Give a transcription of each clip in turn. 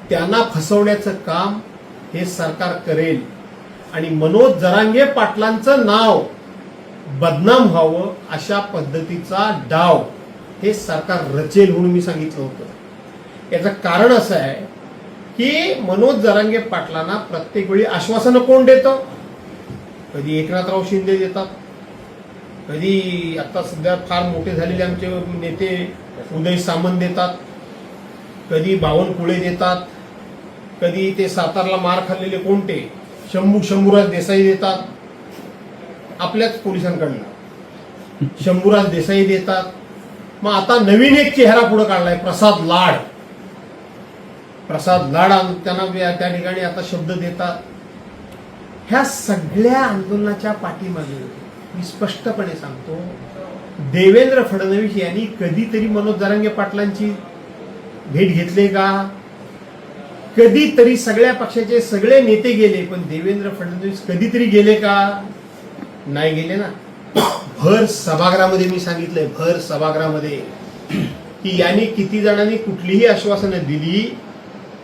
त्यांना फसवण्याचं काम हे सरकार करेल आणि मनोज जरांगे पाटलांचं नाव बदनाम व्हावं अशा पद्धतीचा डाव हे सरकार रचेल म्हणून मी सांगितलं होतं। याचं कारण असं आहे की मनोज जरांगे पाटलांना प्रत्येक वेळी आश्वासनं कोण देतं? कधी एकनाथराव शिंदे देतात, कधी आता सध्या फार मोठे झालेले आमचे नेते उदय सामंत देतात, कधी बावनकुळे देतात, कधी ते सातारला मार खाल्लेले कोणते शंभूराज देसाई देतात, आपल्याच पोलिसांकडनं शंभूराज देसाई देतात। मग आता नवीन एक चेहरा पुढे काढलाय, प्रसाद लाड त्यांना त्या ठिकाणी आता शब्द देतात। ह्या सगळ्या आंदोलनाच्या पाठीमागे मी स्पष्टपणे सांगतो, देवेंद्र फडणवीस यांनी कधीतरी मनोज जरांगे पाटलांची भेट घेतली का? कधीतरी सगळ्या पक्षाचे सगळे नेते गेले, पण देवेंद्र फडणवीस कधीतरी गेले का? नाही गेले ना। भर सभागृहामध्ये मी सांगितलंय, भर सभागृहामध्ये की यांनी किती जणांनी कुठलीही आश्वासनं दिली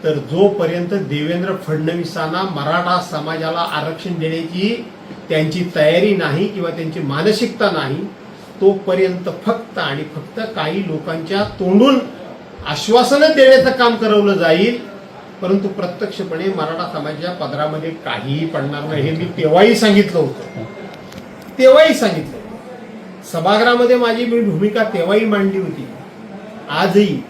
तर जोपर्यंत देवेंद्र फडणवीसांना मराठा समाजाला आरक्षण देण्याची त्यांची तयारी नाही किंवा त्यांची मानसिकता नाही, तोपर्यंत फक्त आणि फक्त काही लोकांच्या तोंडून आश्वासनं देण्याचं काम करवलं जाईल, परंतु प्रत्यक्षपणे मराठा समाजाच्या पदरामध्ये काहीही पडणार नाही। हे मी तेव्हाही सांगितलं होतं, तेव्हाही सांगितलं। सभागृहामध्ये माझी मी भूमिका तेव्हाही मांडली होती। आजही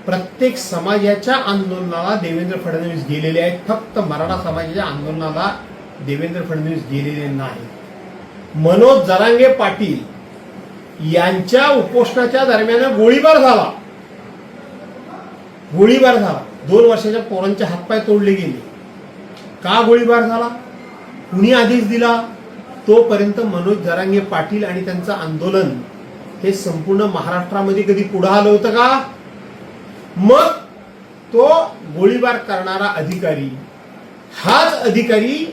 प्रत्येक समाजाच्या आंदोलनाला देवेंद्र फडणवीस गेलेले आहेत, फक्त मराठा समाजाच्या आंदोलनाला देवेंद्र फडणवीस गेलेले नाही। मनोज जरांगे पाटील यांच्या उपोषणाच्या दरम्यान गोळीबार झाला, 2 वर्षाच्या पोरांचे हातपाय तोडले गेले। का गोळीबार झाला? कुणी आदेश दिला? तोपर्यंत मनोज जरांगे पाटील आणि त्यांचं आंदोलन हे संपूर्ण महाराष्ट्रामध्ये कधी पुढे आलं होतं का? मग तो गोळीबार करणारा अधिकारी, हाच अधिकारी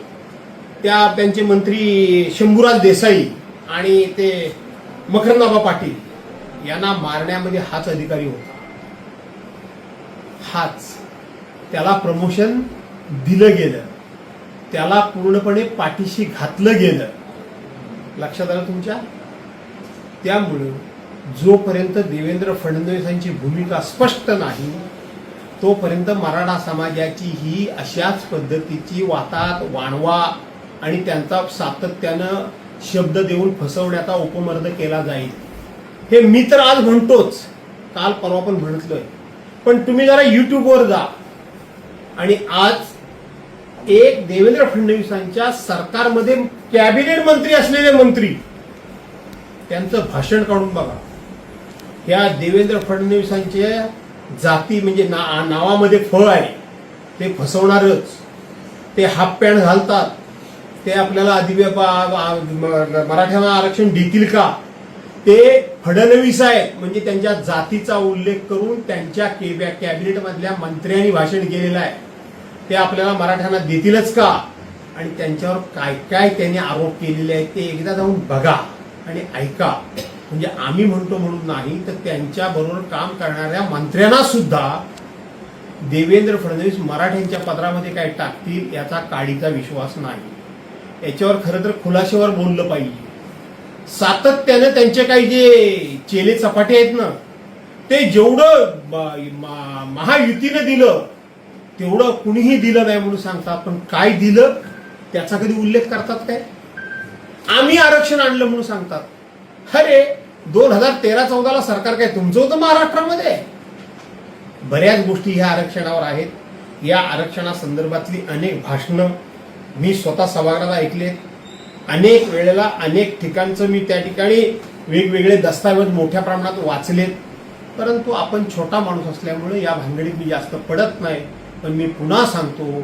त्यांचे मंत्री शंभूराज देसाई आणि ते मकरंदाबा पाटील यांना मारण्यामध्ये हाच अधिकारी होता। त्याला प्रमोशन दिलं गेलं, त्याला पूर्णपणे पाठीशी घातलं गेलं। लक्षात आलं तुमच्या? त्यामुळे जोपर्यंत देवेंद्र फडणवीसांची भूमिका स्पष्ट नाही तोपर्यंत मराठा समाजाची ही अशाच पद्धतीची वातात वाणवा आणि त्यांचा सातत्यानं शब्द देऊन फसवण्याचा उपमर्द केला जाईल। हे मी तर आज म्हणतोच, काल परवा पण म्हणतलोय, पण तुम्ही जरा युट्यूबवर जा आणि आज एक देवेंद्र फडणवीसांच्या सरकारमध्ये कॅबिनेट मंत्री असलेले मंत्री त्यांचं भाषण काढून बघा। या देवेंद्र फडणवीसांचे जाती म्हणजे नावामध्ये फळ आहे, ते फसवणारच। ते हाफ पॅन्ट घालतात, ते आपल्याला मराठ्यांना आरक्षण देतील का? ते फडणवीस आहेत म्हणजे त्यांच्या जातीचा उल्लेख करून त्यांच्या कॅबिनेट मधल्या मंत्र्यांनी भाषण केलेलं आहे, ते आपल्याला मराठ्यांना देतीलच का? आणि त्यांच्यावर काय काय त्यांनी आरोप केलेले आहेत ते एकदा जाऊन बघा आणि ऐका। म्हणजे आम्ही म्हणतो म्हणून नाही, तर त्यांच्या बरोबर काम करणाऱ्या मंत्र्यांना सुद्धा देवेंद्र फडणवीस मराठ्यांच्या पदरामध्ये काय टाकतील याचा काडीचा विश्वास नाही। याच्यावर खरं तर खुलाशेवर बोललं पाहिजे। सातत्याने त्यांचे काही जे चेले चपाटे आहेत ना, ते जेवढं महायुतीनं दिलं तेवढं कुणीही दिलं नाही म्हणून सांगतात, पण काय दिलं त्याचा कधी उल्लेख करतात काय? आम्ही आरक्षण आणलं म्हणून सांगतात। अरे 2013-14 सरकार काय तुमचं होतं महाराष्ट्रामध्ये? बऱ्याच गोष्टी ह्या आरक्षणावर आहेत। या आरक्षणासंदर्भातली अनेक भाषणं मी स्वतः सभागृहात ऐकलेत, अनेक वेळेला अनेक ठिकाणचं मी त्या ठिकाणी वेगवेगळे दस्तावेज मोठ्या प्रमाणात वाचलेत, परंतु आपण छोटा माणूस असल्यामुळे या भानगडीत मी जास्त पडत नाही। पण मी पुन्हा सांगतो,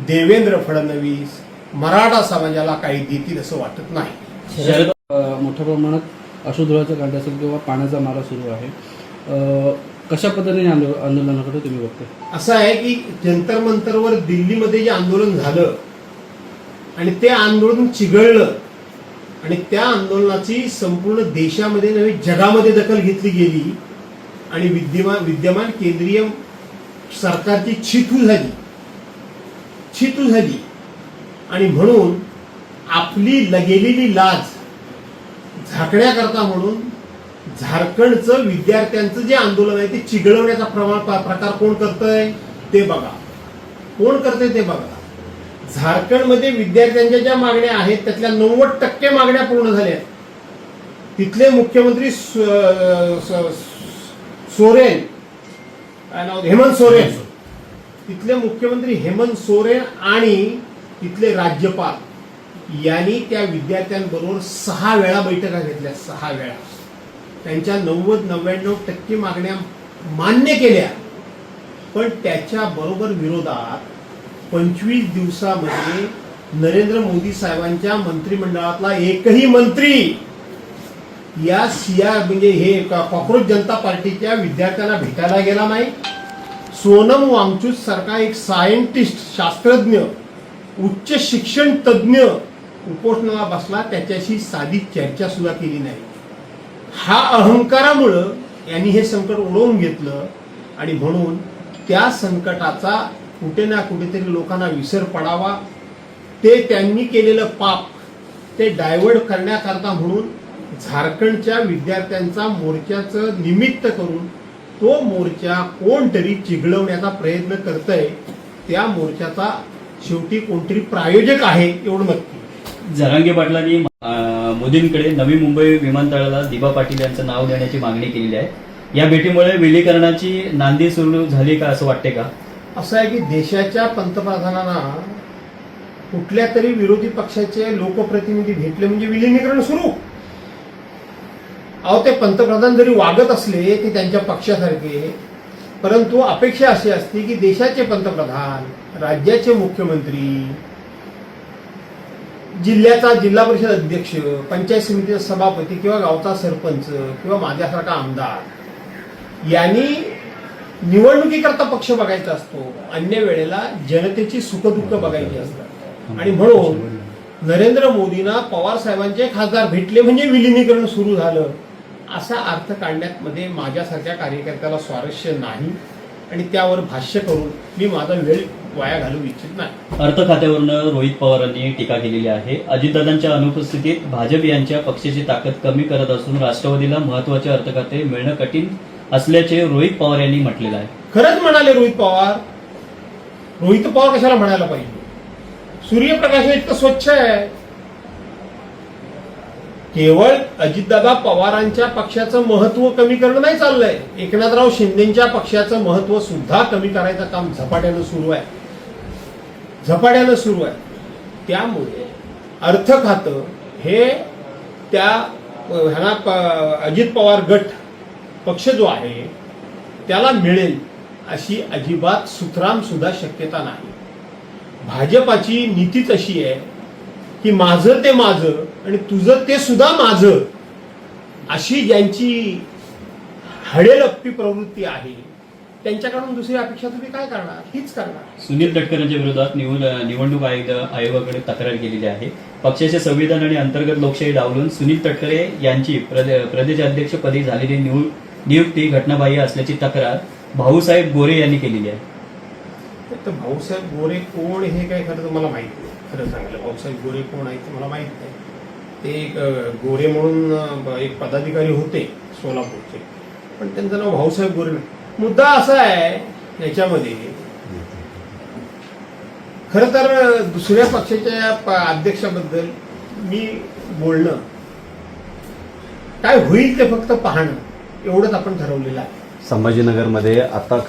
देवेंद्र फडणवीस मराठा समाजाला काही देतील असं वाटत नाही। मोठ्या प्रमाणात अशुद्धुराचा कांड असेल किंवा पाण्याचा मारा सुरू आहे, कशा पद्धतीने आंदोलनाकडे तुम्ही बघता? असं आहे की जंतर मंतरवर दिल्लीमध्ये जे आंदोलन झालं आणि ते आंदोलन चिघळलं आणि त्या आंदोलनाची संपूर्ण देशामध्ये नव्हे जगामध्ये दखल घेतली गेली आणि विद्यमान केंद्रीय सरकारची छितू झाली आणि म्हणून आपली गेलेली लाज झाकण्याकरता म्हणून झारखंडचं विद्यार्थ्यांचं जे आंदोलन आहे ते चिघळवण्याचा प्रकार कोण करतंय ते बघा. कोण करतंय ते बघा. झारखंडमध्ये विद्यार्थ्यांच्या ज्या मागण्या आहेत त्यातल्या 90% मागण्या पूर्ण झाल्या. तिथले मुख्यमंत्री सोरेन, काय नाव, हेमंत सोरेन, तिथले मुख्यमंत्री हेमंत सोरेन आणि तिथले राज्यपाल यांनी त्या विद्यार्थ्यांबरोबर 6 वेळा बैठका घेतल्या. 6 वेळा त्यांच्या 90-99% मागण्या मान्य केल्या. पण त्याच्या बरोबर विरोधात 25 दिवसामध्ये नरेंद्र मोदी साहेबांच्या मंत्रिमंडळातला एकही मंत्री या म्हणजे हे कॉक्रोच जनता पार्टीच्या विद्यार्थ्यांना भेटायला गेला नाही. सोनम वांगचुक सारखा एक सायंटिस्ट, शास्त्रज्ञ, उच्च शिक्षण तज्ज्ञ उपोषणाला बसला, त्याच्याशी साधी चर्चा सुद्धा केली नाही. हा अहंकारामुळं यांनी हे संकट ओढवून घेतलं आणि म्हणून त्या संकटाचा कुठे ना कुठेतरी लोकांना विसर पडावा, ते त्यांनी केलेलं पाप ते डायव्हर्ट करण्याकरता म्हणून झारखंडच्या विद्यार्थ्यांचा मोर्चाचं निमित्त करून तो मोर्चा कोणतरी चिघळवण्याचा प्रयत्न करतंय. त्या मोर्चाचा शेवटी कोणतरी प्रायोजक आहे एवढं नक्की. जरांगे पाटलांनी मोदींकडे नवी मुंबई विमानतळाला दिबा पाटील यांचं नाव देण्याची मागणी केलेली आहे. या भेटीमुळे विलीकरणाची नांदी सुरू झाली का असं वाटते का? असं आहे की देशाच्या पंतप्रधानांना कुठल्या तरी विरोधी पक्षाचे लोकप्रतिनिधी भेटले म्हणजे विलिनीकरण सुरू. अहो, ते पंतप्रधान जरी वागत असले ते त्यांच्या पक्षासारखे, परंतु अपेक्षा अशी असते की देशाचे पंतप्रधान, राज्याचे मुख्यमंत्री, जिल्ह्याचा जिल्हा परिषद अध्यक्ष, पंचायत समितीचा सभापती किंवा गावचा सरपंच किंवा माझ्यासारखा आमदार यांनी निवडणुकीकरता पक्ष बघायचा असतो, अन्य वेळेला जनतेची सुखदुःख बघायची असतात. आणि म्हणून नरेंद्र मोदींना पवार साहेबांचे खासदार भेटले म्हणजे विलिनीकरण सुरू झालं असा अर्थ काढण्यात मध्ये माझ्यासारख्या कार्यकर्त्याला स्वारस्य नाही आणि त्यावर भाष्य करून मी माझा वेळ वाया घालवू इच्छित नाही. अर्थ खात्यावरनं रोहित पवारांनी टीका केलेली आहे. अजितदादांच्या अनुपस्थितीत भाजप यांच्या पक्षाची ताकद कमी करत असून राष्ट्रवादीला महत्वाचे अर्थ खाते मिळणं कठीण असल्याचे रोहित पवार यांनी म्हटलेलं आहे. खरंच म्हणाले रोहित पवार. रोहित पवार कशाला म्हणायला पाहिजे? सूर्यप्रकाश इतकं स्वच्छ आहे. केवळ अजितदादा पवारांच्या पक्षाचं महत्व कमी करणं नाही चाललंय, एकनाथराव शिंदेच्या पक्षाचं महत्व सुद्धा कमी करायचं काम झपाट्यानं सुरू आहे. त्यामुळे अर्थ खातं हे त्या अजित पवार गट पक्ष जो आहे त्याला मिळेल अशी अजिबात सुतराम सुद्धा शक्यता नाही. भाजपाची नीतीच अशी आहे की माझं ते माझं आणि तुझं ते सुद्धा माझं, अशी ज्यांची हडेलप्पी प्रवृत्ती आहे त्यांच्याकडून दुसरी अपेक्षा तुम्ही काय करणार? हीच करणार. सुनील तटकरेंच्या विरोधात निवडणूक आयोगाकडे तक्रार केलेली आहे. पक्षाचे संविधान आणि अंतर्गत लोकशाही डावलून सुनील तटकरे यांची प्रदेशाध्यक्षपदी झालेली नियुक्ती घटनाबाह्य असल्याची तक्रार भाऊसाहेब गोरे यांनी केलेली आहे. तर भाऊसाहेब गोरे कोण हे काय खरं तर मला माहित नाही. खरं सांगितलं, भाऊसाहेब गोरे कोण आहेत ते मला माहित नाही. ते एक गोरे म्हणून एक पदाधिकारी होते सोलापूरचे, पण त्यांचं नाव भाऊसाहेब गोरे नाही. मुद्दा असा आहे याच्यामध्ये, खरं तर दुसऱ्या पक्षाच्या अध्यक्षाबद्दल मी बोलणं, काय होईल ते फक्त पाहणं एवढंच आपण ठरवलेलं आहे. संभाजीनगरमध्ये आता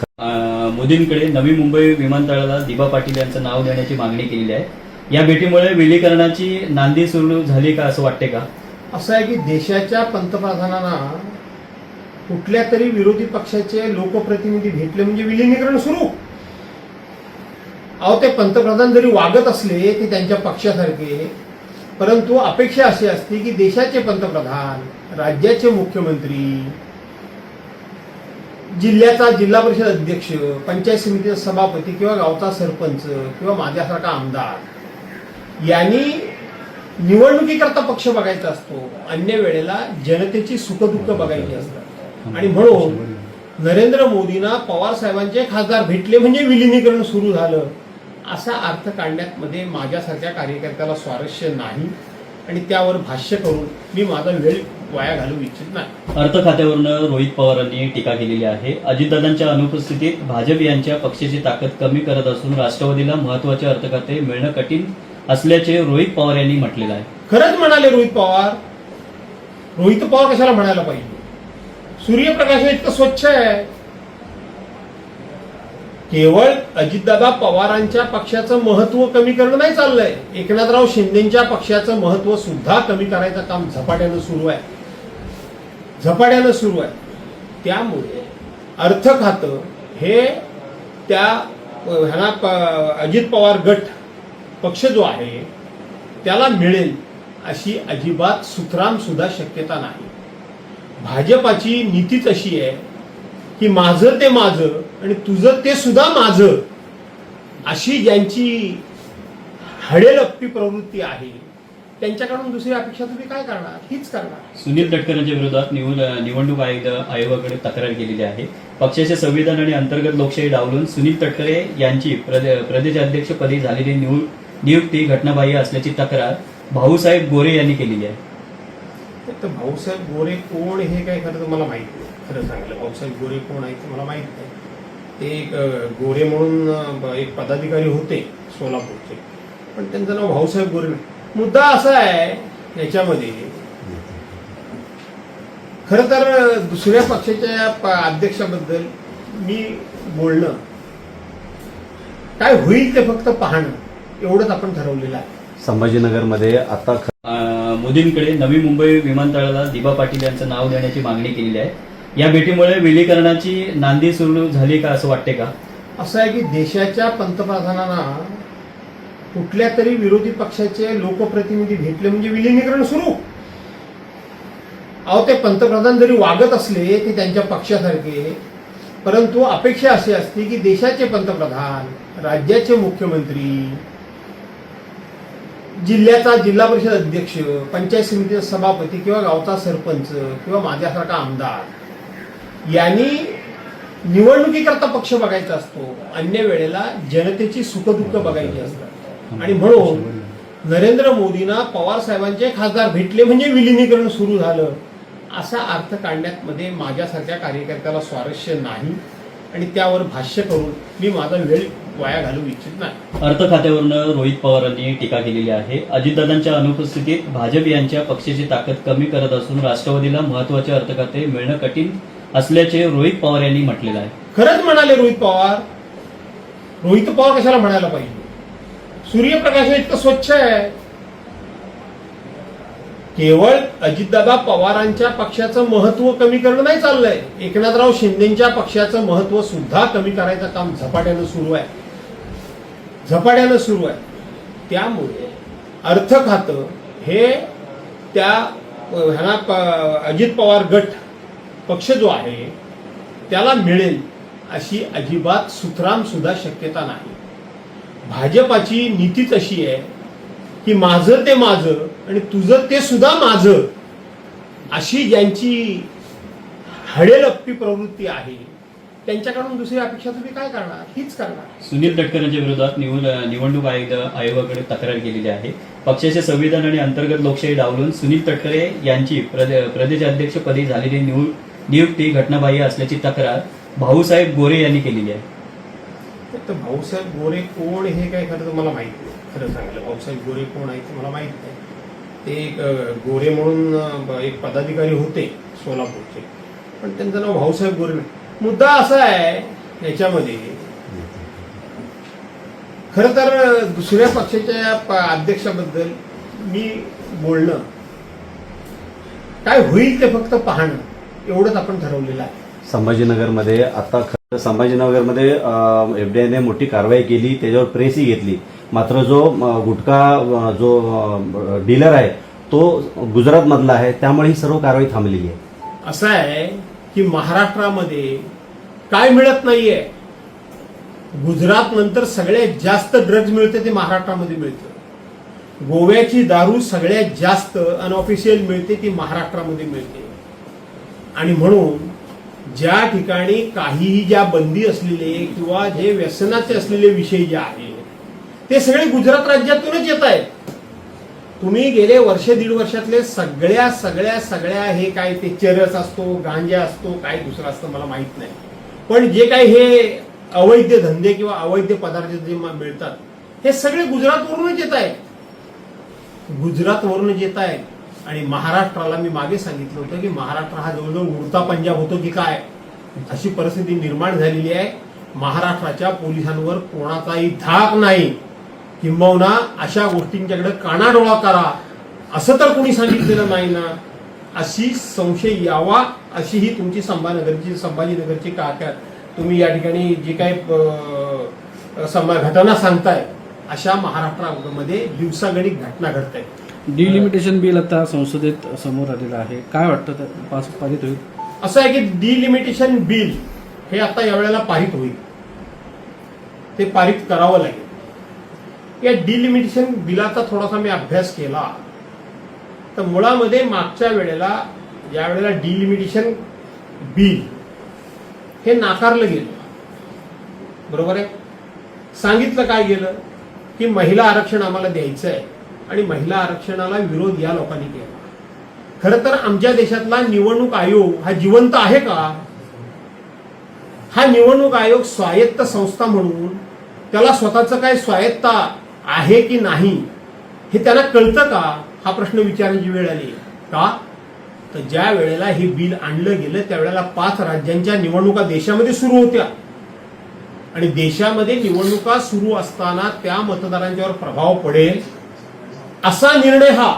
मोदींकडे नवी मुंबई विमानतळाला दिबा पाटील यांचं नाव देण्याची मागणी केलेली आहे. या भेटीमुळे विलीकरणाची नांदी सुरू झाली का असं वाटते का? असं आहे की देशाच्या पंतप्रधानांना कुठल्या तरी विरोधी पक्षाचे लोकप्रतिनिधी भेटले म्हणजे विलिनीकरण सुरू. अहो, ते पंतप्रधान जरी वागत असले ते त्यांच्या पक्षासारखे, परंतु अपेक्षा अशी असते की देशाचे पंतप्रधान, राज्याचे मुख्यमंत्री, जिल्ह्याचा जिल्हा परिषद अध्यक्ष, पंचायत समितीचा सभापती किंवा गावचा सरपंच किंवा माझ्यासारखा आमदार यांनी निवडणुकीकरता पक्ष बघायचा असतो, अन्य वेळेला जनतेची सुखदुःख बघायची असतात. आणि म्हणून नरेंद्र मोदींना पवार साहेबांचे खासदार भेटले म्हणजे विलिनीकरण सुरू झालं असा अर्थ काढण्यात मध्ये माझ्यासारख्या कार्यकर्त्याला स्वारस्य नाही आणि त्यावर भाष्य करून मी माझा वेळ वाया घालवू इच्छित नाही. अर्थ खात्यावरनं रोहित पवारांनी टीका केलेली आहे. अजितदादांच्या अनुपस्थितीत भाजप यांच्या पक्षाची ताकद कमी करत असून राष्ट्रवादीला महत्वाचे अर्थ खाते मिळणं कठीण असल्याचे रोहित पवार यांनी म्हटलेलं आहे. खरंच म्हणाले रोहित पवार. रोहित पवार कशाला म्हणायला पाहिजे? सूर्यप्रकाश हे इतकं स्वच्छ आहे. केवळ अजितदादा पवारांच्या पक्षाचं महत्व कमी करणं नाही चाललंय, एकनाथराव शिंदेच्या पक्षाचं महत्व सुद्धा कमी करायचं काम झपाट्यानं सुरू आहे. त्यामुळे अर्थ खातं हे त्या अजित पवार गट पक्ष जो आहे त्याला मिळेल अशी अजिबात सुतराम सुद्धा शक्यता नाही. भाजपाची नीतीच अशी आहे की माझं ते माझं आणि तुझं ते सुद्धा माझं अशी ज्यांची हडेलप्पी प्रवृत्ती आहे त्यांच्याकडून दुसरी अपेक्षा तुम्ही काय करणार? हीच करणार. सुनील तटकरेंच्या विरोधात निवडणूक आयोगाकडे तक्रार केलेली आहे. पक्षाचे संविधान आणि अंतर्गत लोकशाही डावलून सुनील तटकरे यांची प्रदेशाध्यक्षपदी झालेली नियुक्ती घटनाबाह्य असल्याची तक्रार भाऊसाहेब गोरे यांनी केलेली आहे. तर भाऊसाहेब गोरे कोण हे काय खरं तर मला माहित नाही. खरं सांगितलं, भाऊसाहेब गोरे कोण आहे ते मला माहित नाही. ते एक गोरे म्हणून एक पदाधिकारी होते सोलापूरचे, पण त्यांचं नाव भाऊसाहेब गोरे नाही. मुद्दा असा आहे याच्यामध्ये, खरं तर दुसऱ्या पक्षाच्या अध्यक्षाबद्दल मी बोलणं काय होईल ते फक्त पाहणं एवढंच आपण ठरवलेलं आहे. संभाजीनगरमध्ये आता मोदींकडे नवी मुंबई विमानतळाला दिबा पाटील यांचं नाव देण्याची मागणी केलेली आहे. या भेटीमुळे विलीकरणाची नांदी सुरू झाली का असं वाटते का? असं आहे की देशाच्या पंतप्रधानांना कुठल्या तरी विरोधी पक्षाचे लोकप्रतिनिधी भेटले म्हणजे विलिनीकरण सुरू. अहो, ते पंतप्रधान जरी वागत असले ते त्यांच्या पक्षासारखे, परंतु अपेक्षा अशी असते की देशाचे पंतप्रधान, राज्याचे मुख्यमंत्री, जिल्ह्याचा जिल्हा परिषद अध्यक्ष, पंचायत समितीचा सभापती किंवा गावचा सरपंच किंवा माझ्यासारखा आमदार यांनी निवडणुकीकरता पक्ष बघायचा असतो, अन्य वेळेला जनतेची सुखदुःख बघायची असतात. आणि म्हणून नरेंद्र मोदींना पवार साहेबांचे खासदार भेटले म्हणजे विलिनीकरण सुरू झालं असा अर्थ काढण्यात मध्ये माझ्यासारख्या कार्यकर्त्याला स्वारस्य नाही आणि त्यावर भाष्य करून मी माझा वेळ वाया घालवू इच्छित नाही. अर्थ खात्यावरनं रोहित पवारांनी टीका केलेली आहे. अजितदादांच्या अनुपस्थितीत भाजप यांच्या पक्षाची ताकद कमी करत असून राष्ट्रवादीला महत्वाचे अर्थ खाते मिळणं कठीण असल्याचे रोहित पवार यांनी म्हटलेलं आहे. खरंच म्हणाले रोहित पवार. रोहित पवार कशाला म्हणायला पाहिजे? सूर्यप्रकाश हे इतकं स्वच्छ आहे. केवळ अजितदादा पवारांच्या पक्षाचं महत्व कमी करणं नाही चाललंय, एकनाथराव शिंदेच्या पक्षाचं महत्व सुद्धा कमी करायचं काम झपाट्यानं सुरू आहे. त्यामुळे अर्थ खातं हे त्या अजित पवार गट पक्ष जो आहे त्याला मिळेल अशी अजिबात सुतराम सुद्धा शक्यता नाही. भाजपाची नीतीच अशी आहे की माझं ते माझं आणि तुझं ते सुद्धा माझं अशी ज्यांची हडेलप्पी प्रवृत्ती आहे त्यांच्याकडून दुसरी अपेक्षा तुम्ही काय करणार? हीच करणार. सुनील तटकरेंच्या विरोधात निवडणूक आयोगाकडे तक्रार केलेली आहे. पक्षाचे संविधान आणि अंतर्गत लोकशाही डावलून सुनील तटकरे यांची प्रदेशाध्यक्षपदी झालेली नियुक्ती घटनाबाह्य असल्याची तक्रार भाऊसाहेब गोरे यांनी केलेली आहे. तर भाऊसाहेब गोरे कोण हे काय खरं तर मला माहित नाही. खरं सांगितलं, भाऊसाहेब गोरे कोण आहे ते मला माहित नाही. ते एक गोरे म्हणून एक पदाधिकारी होते सोलापूरचे, पण त्यांचं नाव भाऊसाहेब गोरे नाही. मुद्दा असा आहे याच्यामध्ये, खरं तर दुसऱ्या पक्षाच्या अध्यक्षाबद्दल मी बोलणं काय होईल ते फक्त पाहणं एवढंच आपण ठरवलेलं आहे. संभाजीनगरमध्ये आता संभाजीनगरमध्ये एफडीआयने मोठी कारवाई केली, त्याच्यावर प्रेसही घेतली. मात्र जो गुटखा जो डीलर आहे तो गुजरात मधला आहे, त्यामुळे ही सर्व कारवाई थांबलेली आहे. असं आहे की महाराष्ट्रामध्ये काय मिळत नाहीये. गुजरात नंतर सगळ्यात जास्त ड्रग्ज मिळते ते महाराष्ट्रामध्ये मिळतं. गोव्याची दारू सगळ्यात जास्त अनऑफिशियल मिळते ती महाराष्ट्रामध्ये मिळते. आणि म्हणून ज्या ठिकाणी काहीही ज्या बंदी असलेले किंवा जे व्यसनाचे असलेले विषय जे आहेत ते सगळे गुजरात राज्यातूनच येत आहेत. तुम्ही गेले वर्ष दीड वर्षातले सगळ्या हे काय ते चरस असतो, गांजा असतो, काय दुसरं असतं मला माहित नाही, पण जे काही हे अवैध धंदे किंवा अवैध पदार्थ जे मिळतात हे सगळे गुजरातवरूनच येत आहेत. गुजरातवरूनच येत आहेत. आणि महाराष्ट्राला मी मागे सांगितलं होतं की महाराष्ट्र हा जवळजवळ उडता पंजाब होतो की काय, अशी परिस्थिती निर्माण झालेली आहे. महाराष्ट्राच्या पोलिसांवर कोणाचाही धाक नाही, किंबहुना अशा गोष्टींच्याकडे कानाडोळा करा असं तर कोणी सांगितलेलं नाही ना. अशी संशय यावा अशी ही तुमची संभाजीनगरची काय तुम्ही या ठिकाणी जी काही घटना सांगताय अशा महाराष्ट्रामध्ये दिवसागणिक घटना घडत आहेत. डिलिमिटेशन बिल आता संसदेत समोर आलेलं आहे, काय वाटतं ते पारित होईल? असं आहे की डिलिमिटेशन बिल हे आता यावेळेला पारित होईल, ते पारित करावं लागेल. या डिलिमिटेशन बिलाचा थोडासा मी अभ्यास केला तर मुळामध्ये मागच्या वेळेला यावेळेला डिलिमिटेशन बिल हे नाकारलं गेलं, बरोबर आहे. सांगितलं काय गेलं की महिला आरक्षण आम्हाला द्यायचं आहे आणि महिला आरक्षणाला विरोध या लोकांनी केला. खरं तर आमच्या देशातला निवडणूक आयोग हा जिवंत आहे का? हा निवडणूक आयोग स्वायत्त संस्था म्हणून त्याला स्वतःचं काय स्वायत्ता आहे की नाही हे त्यांना कळतं का? हा प्रश्न विचारण्याची वेळ आली का? तर ज्या वेळेला हे बिल आणलं गेलं त्यावेळेला 5 राज्यांच्या निवडणुका देशामध्ये सुरू होत्या आणि देशामध्ये निवडणुका सुरू असताना त्या मतदारांच्यावर प्रभाव पडेल असा निर्णय हा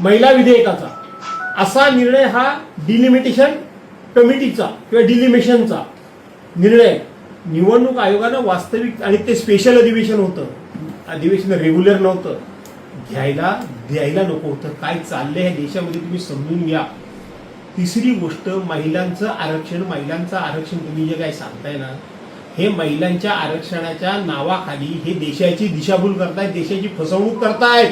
महिला विधेयकाचा, असा निर्णय हा डिलिमिटेशन कमिटीचा किंवा डिलिमिशनचा निर्णय निवडणूक आयोगानं वास्तविक, आणि ते स्पेशल अधिवेशन होतं, अधिवेशन रेग्युलर नव्हतं, द्यायला नको होतं. काय चाललंय ह्या देशामध्ये तुम्ही समजून घ्या. तिसरी गोष्ट, महिलांचं आरक्षण तुम्ही जे काय सांगताय ना, हे महिलांच्या आरक्षणाच्या नावाखाली हे देशाची दिशाभूल करतायत, देशाची फसवणूक करतायत,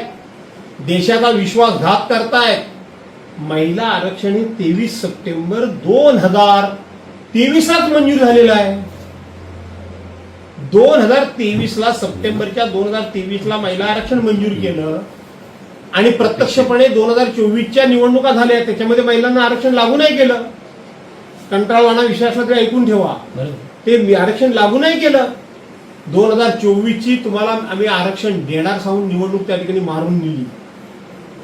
देशाचा विश्वासघात करतायत. महिला आरक्षण हे 23 सप्टेंबर 2023 मंजूर झालेलं आहे. 2023 सप्टेंबरच्या 2023 महिला आरक्षण मंजूर केलं आणि प्रत्यक्षपणे 2024च्या निवडणुका झाल्या त्याच्यामध्ये महिलांना आरक्षण लागू नाही केलं. कंटाळवाणा विषय असला तरी ऐकून ठेवा, ते आरक्षण लागू नाही केलं. 2024ची तुम्हाला आम्ही आरक्षण देणार सांगून निवडणूक त्या ठिकाणी मारून नेली.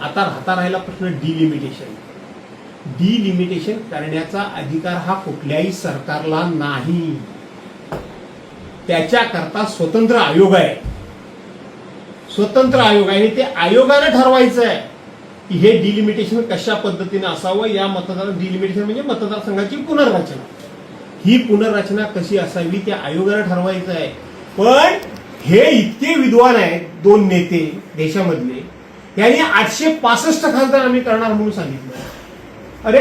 आता राहिला प्रश्न डिलिमिटेशन करण्याचा अधिकार हा कुठल्याही सरकारला नाही. त्याच्याकरता स्वतंत्र आयोग आहे, ते आयोगाने ठरवायचं आहे की हे डिलिमिटेशन कशा पद्धतीने असावं. या डिलिमिटेशन म्हणजे मतदारसंघाची पुनर्रचना, ही पुनर्रचना कशी असावी त्या आयोगाने ठरवायचं आहे. पण हे इतके विद्वान आहेत 2 नेते देशामधले, यांनी 865 खासदार आम्ही करणार म्हणून सांगितलं. अरे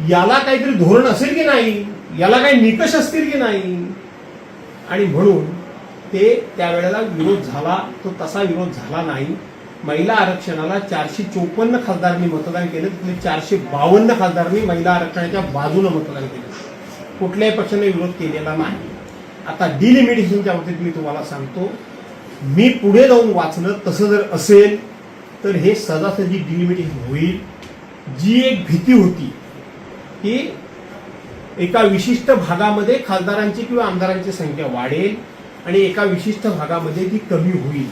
याला काहीतरी धोरण असेल की नाही, याला काही निकष असतील की नाही, आणि म्हणून ते त्यावेळेला विरोध झाला. तो तसा विरोध झाला नाही. महिला आरक्षणाला 454 खासदारांनी मतदान केलं, तिथले 452 खासदारांनी महिला आरक्षणाच्या बाजूने मतदान केलं. कुठल्याही पक्षाने विरोध केलेला नाही. आता डिलिमिटेशनच्या बाबतीत मी तुम्हाला सांगतो, मी पुढे जाऊन वाचलं, तसं जर असेल तर हे सहजासहजी डिलिमिटेशन होईल. जी एक भीती होती की एका विशिष्ट भागामध्ये खासदारांची किंवा आमदारांची संख्या वाढेल आणि एका विशिष्ट भागामध्ये ती कमी होईल,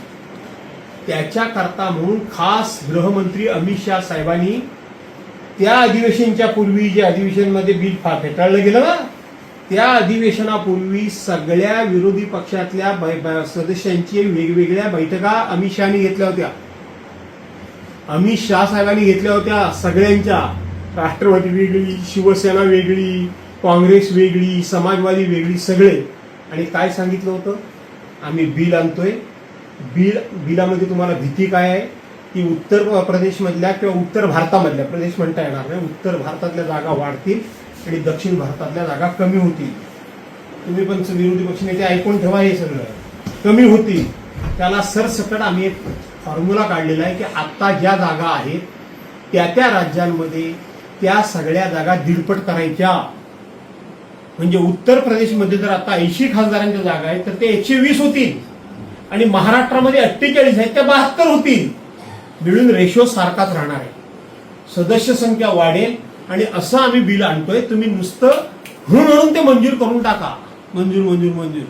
त्याच्याकरता म्हणून खास गृहमंत्री अमित शाह साहेबांनी त्या अधिवेशनच्या पूर्वी, जे अधिवेशनमध्ये बिल फेटाळलं गेलं ना, त्या अधिवेशनापूर्वी सगळ्या विरोधी पक्षातल्या सदस्यांची वेगवेगळ्या बैठका अमित शहानी घेतल्या होत्या. अमित शाह साहेबांनी घेतल्या होत्या सगळ्यांच्या. राष्ट्रवादी वेगळी, शिवसेना वेगळी, काँग्रेस वेगळी, समाजवादी वेगळी, सगळे. आणि काय सांगितलं होतं, आम्ही बिल आणतोय, बिलामध्ये तुम्हाला भीती काय आहे की उत्तर प्रदेशमधल्या किंवा उत्तर भारतामधल्या, प्रदेश म्हणता येणार नाही, उत्तर भारतातल्या जागा वाढतील आणि दक्षिण भारतातल्या जागा कमी होतील. तुम्ही पण विरोधी पक्ष नेते ऐकून ठेवा, हे सगळं कमी होतील. त्याला सरसकट आम्ही एक फॉर्म्युला काढलेला आहे की आता ज्या जागा आहेत त्या राज्यांमध्ये त्या सगळ्या जागा दीडपट करायच्या. म्हणजे उत्तर प्रदेशमध्ये जर आता 80 खासदारांच्या जागा आहेत तर ते 120 होतील आणि महाराष्ट्रामध्ये 48 आहेत त्या 72 होतील. मिळून रेशो सारखाच राहणार आहे. सदस्य संख्या वाढेल आणि असं आम्ही बिल आणतोय, तुम्ही नुसतं म्हणून ते मंजूर करून टाका. मंजूर मंजूर मंजूर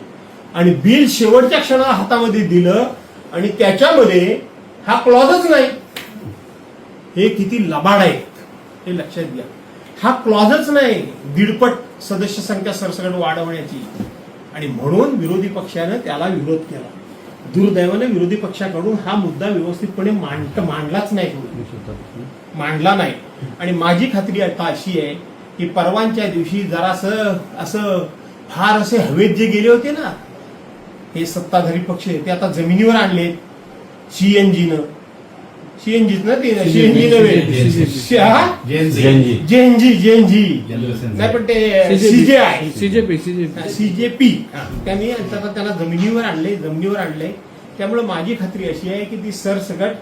आणि बिल शेवटच्या क्षणाला हातामध्ये दिलं आणि त्याच्यामध्ये हा क्लॉजच नाही. हे किती लबाड आहे हे लक्षात घ्या. हा क्लॉजच नाही, दीडपट सदस्य संख्या सरसकट वाढवण्याची. आणि म्हणून विरोधी पक्षानं त्याला विरोध केला. दुर्दैवाने विरोधी पक्षाकडून हा मुद्दा व्यवस्थितपणे मांडलाच नाही, मांडला नाही. आणि माझी खात्री आता अशी आहे की परवांच्या दिवशी जरासं असं फार असे हवेत जे गेले होते ना हे सत्ताधारी पक्ष, ते आता जमिनीवर आणले. सीएनजीनं ना ते सीएनजी नाही पण ते सीजेपी त्यांनी त्यांना जमिनीवर आणले. त्यामुळे माझी खात्री अशी आहे की ती सरसकट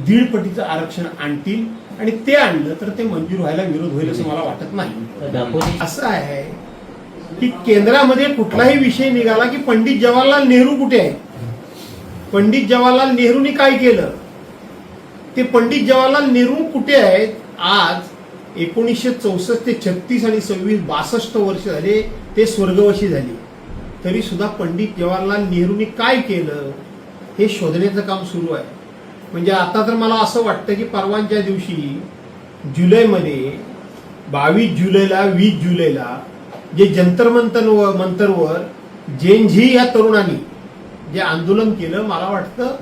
1.5 आरक्षण आणतील आणि ते आणलं तर ते मंजूर व्हायला विरोध होईल असं मला वाटत नाही. असं आहे की केंद्रामध्ये कुठलाही विषय निघाला की पंडित जवाहरलाल नेहरू कुठे आहेत? पंडित जवाहरलाल नेहरूंनी काय केलं? ते पंडित जवाहरलाल नेहरू कुठे आहेत? आज 1964 ते 36 आणि 26 62 वर्ष झाले ते स्वर्गवासी झाले. तरी सुद्धा पंडित जवाहरलाल नेहरूंनी काय केलं हे शोधण्याचं काम सुरू आहे. म्हणजे आता तर मला असं वाटतं की परवांच्या दिवशी जुलैमध्ये 22 जुलैला 20 जुलैला जे जंतर मंतरवर जेनझी या तरुणांनी जे आंदोलन केलं, मला वाटतं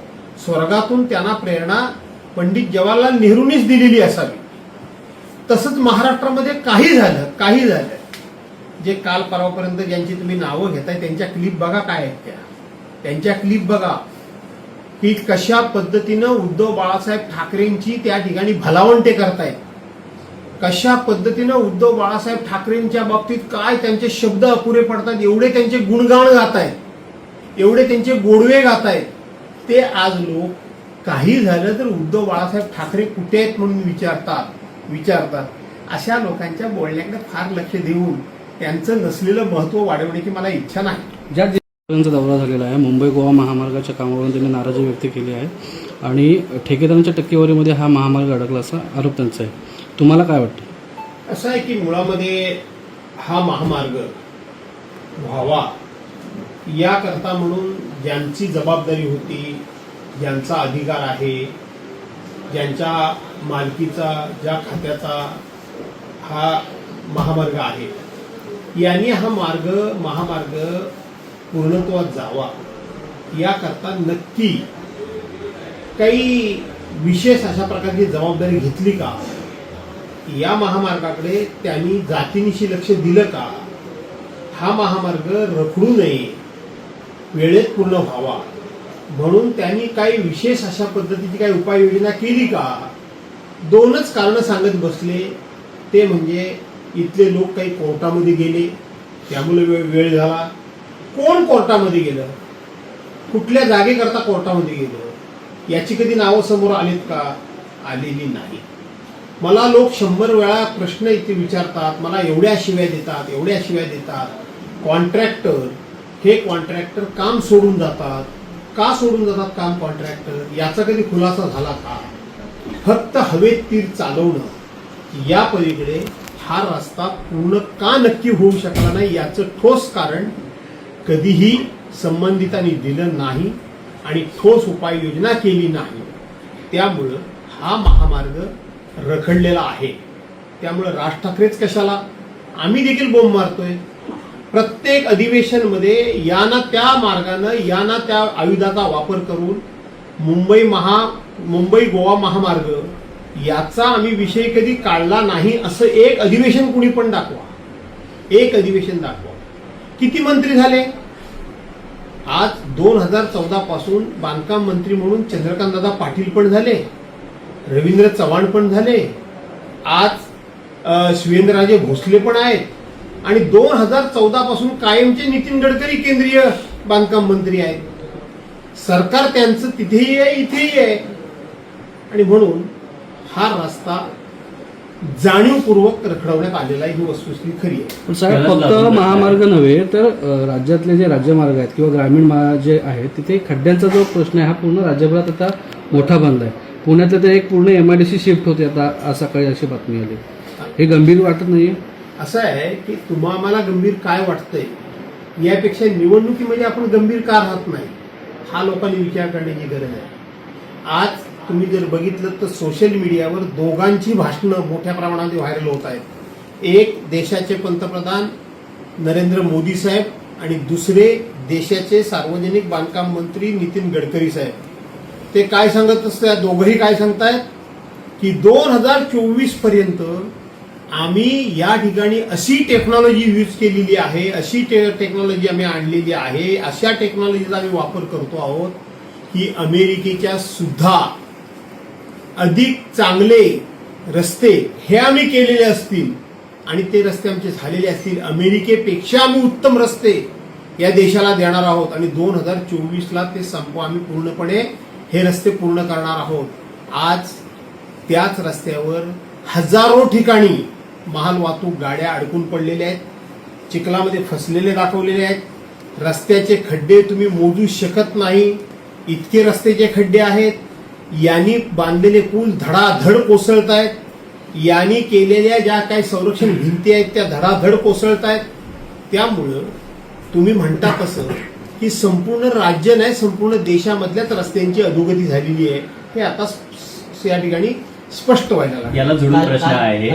स्वर्गातून त्यांना प्रेरणा पंडित जवाहरलाल नेहरूंनीच दिलेली असावी. तसंच महाराष्ट्रामध्ये काही झालं जे काल परवापर्यंत ज्यांची तुम्ही नावं घेताय त्यांच्या क्लिप बघा काय आहेत त्यांच्या क्लिप बघा की कशा पद्धतीनं उद्धव बाळासाहेब ठाकरेंची त्या ठिकाणी भलावण करतायत. कशा पद्धतीनं उद्धव बाळासाहेब ठाकरेंच्या बाबतीत काय त्यांचे शब्द अपुरे पडतात, एवढे त्यांचे गुणगान गातायत, एवढे त्यांचे गोडवे गातायत. ते आज लोक काही झालं तर उद्धव बाळासाहेब ठाकरे कुठे आहेत म्हणून विचारतात. अशा लोकांच्या बोलण्याकडे फार लक्ष देऊन त्यांचं नसलेलं महत्व वाढवण्याची मला इच्छा नाही. ज्या जिल्ह्यांचा दौरा झालेला आहे, मुंबई गोवा महामार्गाच्या कामावरून त्यांनी नाराजी व्यक्त केली आहे आणि ठेकेदारांच्या टक्केवारीमध्ये हा महामार्ग अडकला असा आरोप त्यांचा आहे. तुम्हाला काय वाटतं? असं आहे की मुळामध्ये हा महामार्ग व्हावा याकरता म्हणून ज्यांची जबाबदारी होती, ज्यांचा अधिकार आहे, ज्यांच्या मालकीचा ज्या खात्याचा हा महामार्ग आहे, यांनी हा महामार्ग पूर्णत्वात जावा याकरता नक्की काही विशेष अशा प्रकारची जबाबदारी घेतली का? या महामार्गाकडे त्यांनी जातीनिशी लक्ष दिलं का? हा महामार्ग रखडू नये, वेळेत पूर्ण व्हावा म्हणून त्यांनी काही विशेष अशा पद्धतीची काही उपाययोजना केली का? 2च कारणं सांगत बसले. ते म्हणजे इथले लोक काही कोर्टामध्ये गेले त्यामुळे वेळ झाला. कोण कोर्टामध्ये गेलं? कुठल्या जागेकरता कोर्टामध्ये गेलं? याची कधी नावं समोर आलीत का? आलेली नाही. मला लोक 100 वेळा प्रश्न इथे विचारतात, मला एवढ्या शिव्या देतात. कॉन्ट्रॅक्टर काम सोडून जातात. का सोडून जातात काम कॉन्ट्रॅक्टर? याचा कधी खुलासा झाला का? फक्त हवेत तीर चालवणं या पलीकडे हा रस्ता पूर्ण का नक्की होऊ शकला नाही याचं ठोस कारण कधीही संबंधितांनी दिलं नाही आणि ठोस उपाययोजना केली नाही. त्यामुळं हा महामार्ग रखडलेला आहे. त्यामुळे राज ठाकरेच कशाला, आम्ही देखील बोंब मारतोय. प्रत्येक अधिवेशनमध्ये या ना त्या मार्गानं या ना त्या आयुधाचा वापर करून मुंबई गोवा महामार्ग याचा आम्ही विषय कधी काढला नाही असं एक अधिवेशन कुणी पण दाखवा. किती मंत्री झाले? आज 2014 पासून बांधकाम मंत्री म्हणून चंद्रकांतदादा पाटील पण झाले, रवींद्र चव्हाण पण झाले, आज शिवेंद्रराजे भोसले पण आहेत आणि 2014 पासून कायमचे नितीन गडकरी केंद्रीय बांधकाम मंत्री आहेत. सरकार त्यांचं तिथेही आहे इथेही आहे. आणि म्हणून हा रस्ता जाणीवपूर्वक रखडवण्यात आलेला आहे, ही वस्तुस्थिती खरी आहे. पण साहेब त्यालाच फक्त लागून महामार्ग नव्हे तर राज्यातले जे राज्यमार्ग आहेत किंवा ग्रामीण जे आहेत तिथे खड्ड्यांचा जो प्रश्न आहे हा पूर्ण राज्यभरात आता मोठा बनला आहे. पुण्यातलं तर एक पूर्ण MIDC शिफ्ट होते आता आज सकाळी अशी बातमी आली. हे गंभीर वाटत नाहीये? असं आहे की तुम्हाला गंभीर काय वाटतंय यापेक्षा निवडणुकीमध्ये आपण गंभीर का राहत नाही हा लोकांनी विचार करण्याची गरज आहे. आज तुम्ही जर बघितलं तर सोशल मीडियावर दोघांची भाषणं मोठ्या प्रमाणामध्ये व्हायरल होत आहेत. एक देशाचे पंतप्रधान नरेंद्र मोदी साहेब आणि दुसरे देशाचे सार्वजनिक बांधकाम मंत्री नितीन गडकरी साहेब. ते काय सांगत असतात, दोघंही काय सांगतायत की 2024 पर्यंत आम्ही या ठिकाणी अशी टेक्नॉलॉजी यूज केलेली आहे, अशी टेक्नॉलॉजी आम्ही आणलेली आहे, अशा टेक्नॉलॉजीचा आम्ही वापर करतो आहोत की अमेरिकेच्या सुद्धा अधिक चांगले रस्ते हे आम्ही केलेले असतील आणि ते रस्ते आमचे झालेले असतील, अमेरिकेपेक्षा आम्ही उत्तम रस्ते या देशाला देणार आहोत आणि 2024ला ते संपवू आम्ही पूर्णपणे हे रस्ते पूर्ण करणार आहोत. आज त्याच रस्त्यावर हजारो ठिकाणी माल वाहतूक गाड्या अडकून पडलेल्या आहेत, चिखलामध्ये फसलेले दाखवलेले आहेत. रस्त्याचे खड्डे तुम्ही मोजू शकत नाही इतके रस्त्याचे खड्डे आहेत. यांनी बांधलेले पूल धडाधड कोसळत आहेत. यांनी केलेल्या ज्या काही संरक्षण भिंती आहेत त्या धडाधड कोसळत आहेत. त्यामुळं तुम्ही म्हणता कसं की संपूर्ण राज्य नाही संपूर्ण देशामधल्याच रस्त्यांची अधोगती झालेली आहे हे आता या ठिकाणी स्पष्ट व्हायला लागलं. याला जोडून प्रश्न आहे,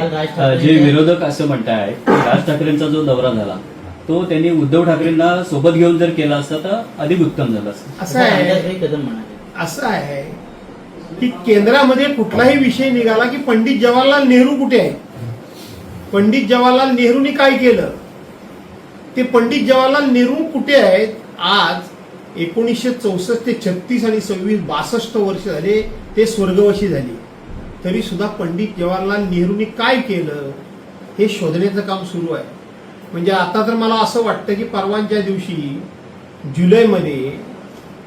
जे विरोधक असं म्हणतायत की राज ठाकरेंचा जो दौरा झाला तो त्यांनी उद्धव ठाकरेंना सोबत घेऊन जर केला असता तर अधिक उत्तम झालं असतं. असं आहे की केंद्रामध्ये कुठलाही विषय निघाला की पंडित जवाहरलाल नेहरू कुठे आहेत, पंडित जवाहरलाल नेहरूंनी काय केलं, ते पंडित जवाहरलाल नेहरू कुठे आहेत. आज 1964 ते 36 आणि 26 62 वर्ष झाले ते स्वर्गवासी झाले, तरी सुद्धा पंडित जवाहरलाल नेहरूंनी काय केलं हे शोधण्याचं काम सुरू आहे. म्हणजे आता तर मला असं वाटतं की परवांच्या दिवशी जुलैमध्ये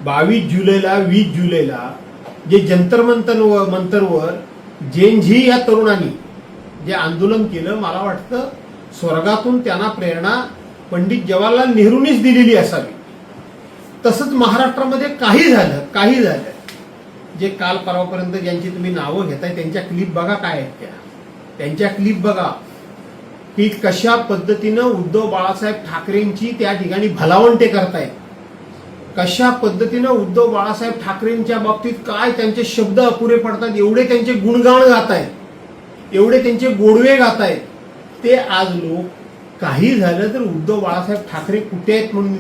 22 जुलैला 20 जुलैला जे जंतर मंतरवर जेनझी या तरुणांनी जे आंदोलन केलं, मला वाटतं स्वर्गातून त्यांना प्रेरणा पंडित जवाहरलाल नेहरूंनीच दिलेली असावी. तसंच महाराष्ट्रामध्ये काही झालं जे काल परवापर्यंत ज्यांची तुम्ही नावं घेताय त्यांच्या क्लिप बघा काय आहेत त्यांच्या क्लिप बघा की कशा पद्धतीनं उद्धव बाळासाहेब ठाकरेंची त्या ठिकाणी भलावंटे करतायत, कशा पद्धतीनं उद्धव बाळासाहेब ठाकरेंच्या बाबतीत काय त्यांचे शब्द अपुरे पडतात, एवढे त्यांचे गुणगान गातायत, एवढे त्यांचे गोडवे गातायत. ते आज लोक काही झालं तर उद्धव बाळासाहेब ठाकरे कुठे आहेत म्हणून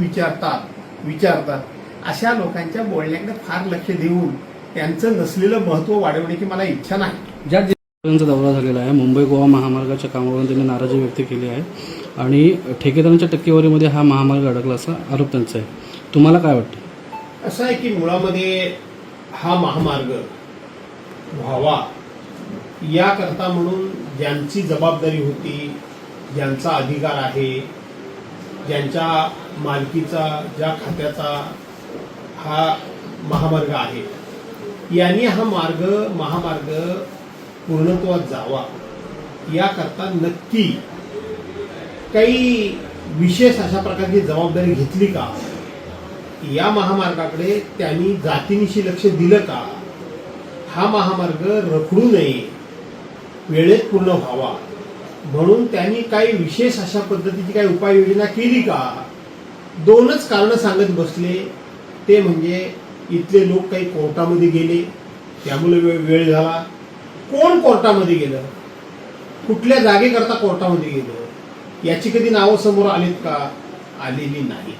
विचारतात. अशा लोकांच्या बोलण्याकडे फार लक्ष देऊन त्यांचं नसलेलं महत्व वाढवण्याची मला इच्छा नाही. ज्या जिल्ह्यांचा दौरा झालेला आहे मुंबई गोवा महामार्गाच्या कामावरून त्यांनी नाराजी व्यक्त केली आहे आणि ठेकेदारांच्या टक्केवारीमध्ये हा महामार्ग अडकला असा आरोप त्यांचा आहे. तुम्हाला काय वाटतं? असं आहे की मुळामध्ये हा महामार्ग व्हावा याकरता म्हणून ज्यांची जबाबदारी होती, ज्यांचा अधिकार आहे, ज्यांच्या मालकीचा ज्या खात्याचा हा महामार्ग आहे, यांनी हा महामार्ग पूर्णत्वात जावा याकरता नक्की काही विशेष अशा प्रकारची जबाबदारी घेतली का, या महामार्गाकडे त्यांनी जातीनिशी लक्ष दिलं का, हा महामार्ग रखडू नये, वेळेत पूर्ण व्हावा म्हणून त्यांनी काही विशेष अशा पद्धतीची काही उपाययोजना केली का. दोनच कारणं सांगत बसले, ते म्हणजे इथले लोक काही कोर्टामध्ये गेले त्यामुळे वेळ झाला. कोण कोर्टामध्ये गेलं, कुठल्या जागेकरता कोर्टामध्ये गेलं याची कधी नावं समोर आलीत का, आलेली नाही.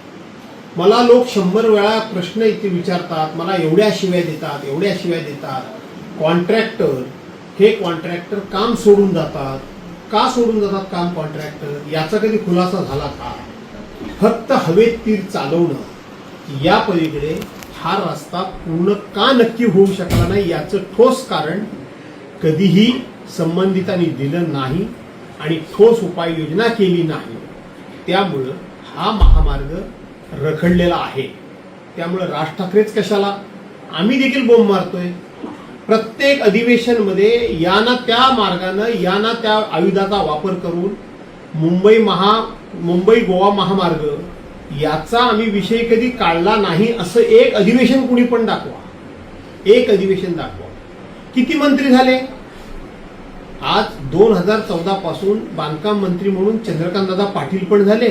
मला लोक 100 वेळा प्रश्न इथे विचारतात, मला एवढ्या शिव्या देतात. कॉन्ट्रॅक्टर काम सोडून जातात, का सोडून जातात काम कॉन्ट्रॅक्टर याचा कधी खुलासा झाला का. फक्त हवेत तीर चालवणं या पलीकडे हा रस्ता पूर्ण का नक्की होऊ शकला नाही याचं ठोस कारण कधीही संबंधितांनी दिलं नाही आणि ठोस उपाययोजना केली नाही. त्यामुळं हा महामार्ग रखडलेला आहे. त्यामुळे राज ठाकरेच कशाला, आम्ही देखील बोंब मारतोय. प्रत्येक अधिवेशनमध्ये या ना त्या मार्गानं या ना त्या आयुधाचा वापर करून मुंबई गोवा महामार्ग याचा आम्ही विषय कधी काढला नाही असं एक अधिवेशन कुणी पण दाखवा. एक अधिवेशन दाखवा. किती मंत्री झाले? आज 2014 पासून बांधकाम मंत्री म्हणून चंद्रकांतदादा पाटील पण झाले,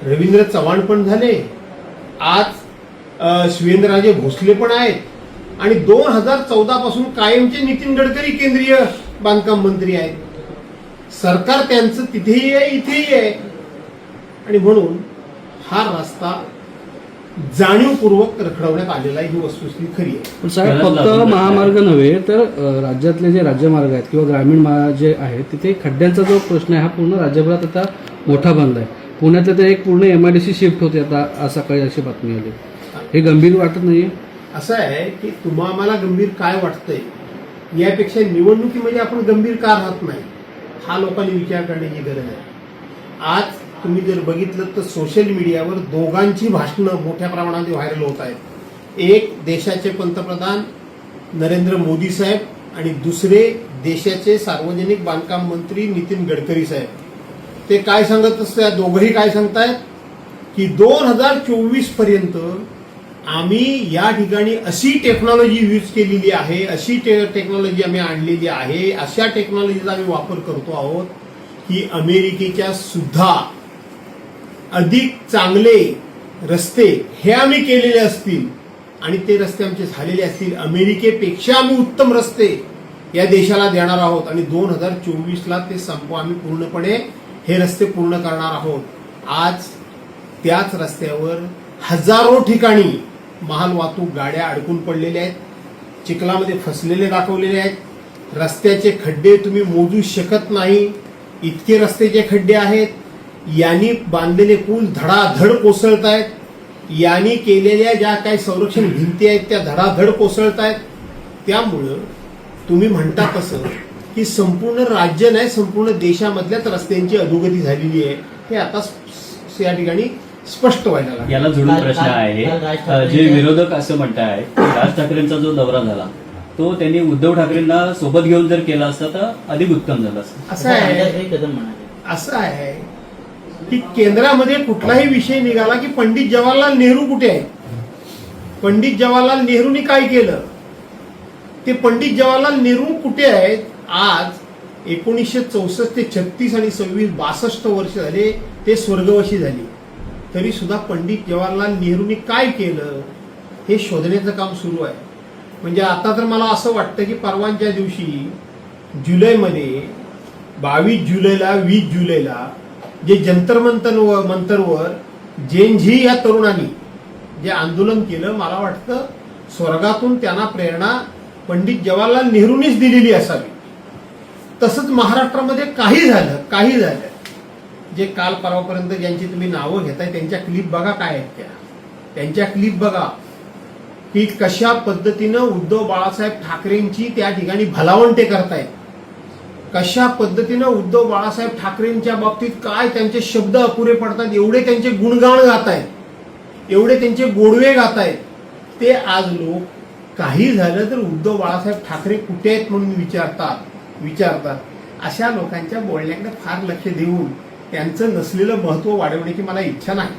रवींद्र चव्हाण पण झाले, आज शिवेंद्रराजे भोसले पण आहेत आणि 2014 पासून कायमचे नितीन गडकरी केंद्रीय बांधकाम मंत्री आहेत. सरकार त्यांचं तिथेही आहे इथेही आहे. आणि म्हणून हा रस्ता जाणीवपूर्वक रखडवण्यात आलेला आहे ही वस्तुस्थिती खरी आहे. पण साहेब फक्त महामार्ग नव्हे तर राज्यातले जे राज्यमार्ग आहेत किंवा ग्रामीण जे आहेत तिथे खड्ड्यांचा जो प्रश्न आहे हा पूर्ण राज्यभरात आता मोठा बनलाय. पुण्यातलं तर एक पूर्ण MIDC शिफ्ट होते आता आज सकाळी अशी बातमी आली. हे गंभीर वाटत नाहीये? असं आहे की आम्हाला गंभीर काय वाटतंय यापेक्षा निवडणुकीमध्ये आपण गंभीर का राहत नाही हा लोकांनी विचार करण्याची गरज आहे. आज तुम्ही जर बघितलं तर सोशल मीडियावर दोघांची भाषणं मोठ्या प्रमाणात व्हायरल होत आहेत. एक देशाचे पंतप्रधान नरेंद्र मोदी साहेब आणि दुसरे देशाचे सार्वजनिक बांधकाम मंत्री नितीन गडकरी साहेब. ते काय सांगत असतात? दोघंही काय सांगतायत की 2024 पर्यंत आम्ही या ठिकाणी अशी टेक्नॉलॉजी यूज केलेली आहे, अशी टेक्नॉलॉजी आम्ही आणलेली आहे, अशा टेक्नॉलॉजीचा आम्ही वापर करतो आहोत की अमेरिकेच्या सुद्धा अधिक चांगले रस्ते हे आम्ही केलेले असतील आणि ते रस्ते आमचे झालेले असतील. अमेरिकेपेक्षा आम्ही उत्तम रस्ते या देशाला देणार आहोत आणि 2024ला ते संपवू आम्ही पूर्णपणे हे रस्ते पूर्ण करणार आहोत. आज त्याच रस्त्यावर हजारो ठिकाणी माल वाहतूक गाड्या अडकून पडलेल्या आहेत, चिखलामध्ये फसलेले दाखवलेले आहेत. रस्त्याचे खड्डे तुम्ही मोजू शकत नाही इतके रस्त्याचे खड्डे आहेत. यांनी बांधलेले पूल धडाधड कोसळत आहेत. यांनी केलेल्या ज्या काही संरक्षण भिंती आहेत त्या धडाधड कोसळत आहेत. त्यामुळं तुम्ही म्हणता कसं की संपूर्ण राज्य नाही संपूर्ण देशामधल्याच रस्त्यांची अधोगती झालेली आहे हे आता या ठिकाणी स्पष्ट व्हायला लागलं. याला जोडून प्रश्न आहे, जे विरोधक असं म्हणताय की राज ठाकरेंचा जो दौरा झाला तो त्यांनी उद्धव ठाकरेंना सोबत घेऊन जर केला असता तर अधिक उत्तम झालं असतं. असं आहे की केंद्रामध्ये कुठलाही विषय निघाला की पंडित जवाहरलाल नेहरू कुठे आहेत? पंडित जवाहरलाल नेहरूंनी काय केलं? ते पंडित जवाहरलाल नेहरू कुठे आहेत? आज 1964 ते 36 आणि 26 62 वर्ष झाले ते स्वर्गवासी झाले. तरी सुद्धा पंडित जवाहरलाल नेहरूंनी काय केलं हे शोधण्याचं काम सुरू आहे. म्हणजे आता तर मला असं वाटतं की परवाच्या दिवशी जुलैमध्ये 22 जुलैला 20 जुलैला जे जंतर मंतरवर जेनझी या तरुणांनी जे आंदोलन केलं मला वाटतं स्वर्गातून त्यांना प्रेरणा पंडित जवाहरलाल नेहरूंनीच दिलेली असावी. तसंच महाराष्ट्रामध्ये काही झालं जे काल परवापर्यंत ज्यांची तुम्ही नावं घेताय त्यांच्या क्लिप बघा काय आहेत त्यांच्या क्लिप बघा की कशा पद्धतीनं उद्धव बाळासाहेब ठाकरेंची त्या ठिकाणी भलावंटे करतायत. कशा पद्धतीनं उद्धव बाळासाहेब ठाकरेंच्या बाबतीत काय त्यांचे शब्द अपुरे पडतात, एवढे त्यांचे गुणगान गात आहेत, एवढे त्यांचे गोडवे गात आहेत. ते आज लोक काही झालं तर उद्धव बाळासाहेब ठाकरे कुठे आहेत म्हणून विचारतात. अशा लोकांच्या बोलण्याकडे फार लक्ष देऊन त्यांचं नसलेलं महत्व वाढवण्याची मला इच्छा नाही.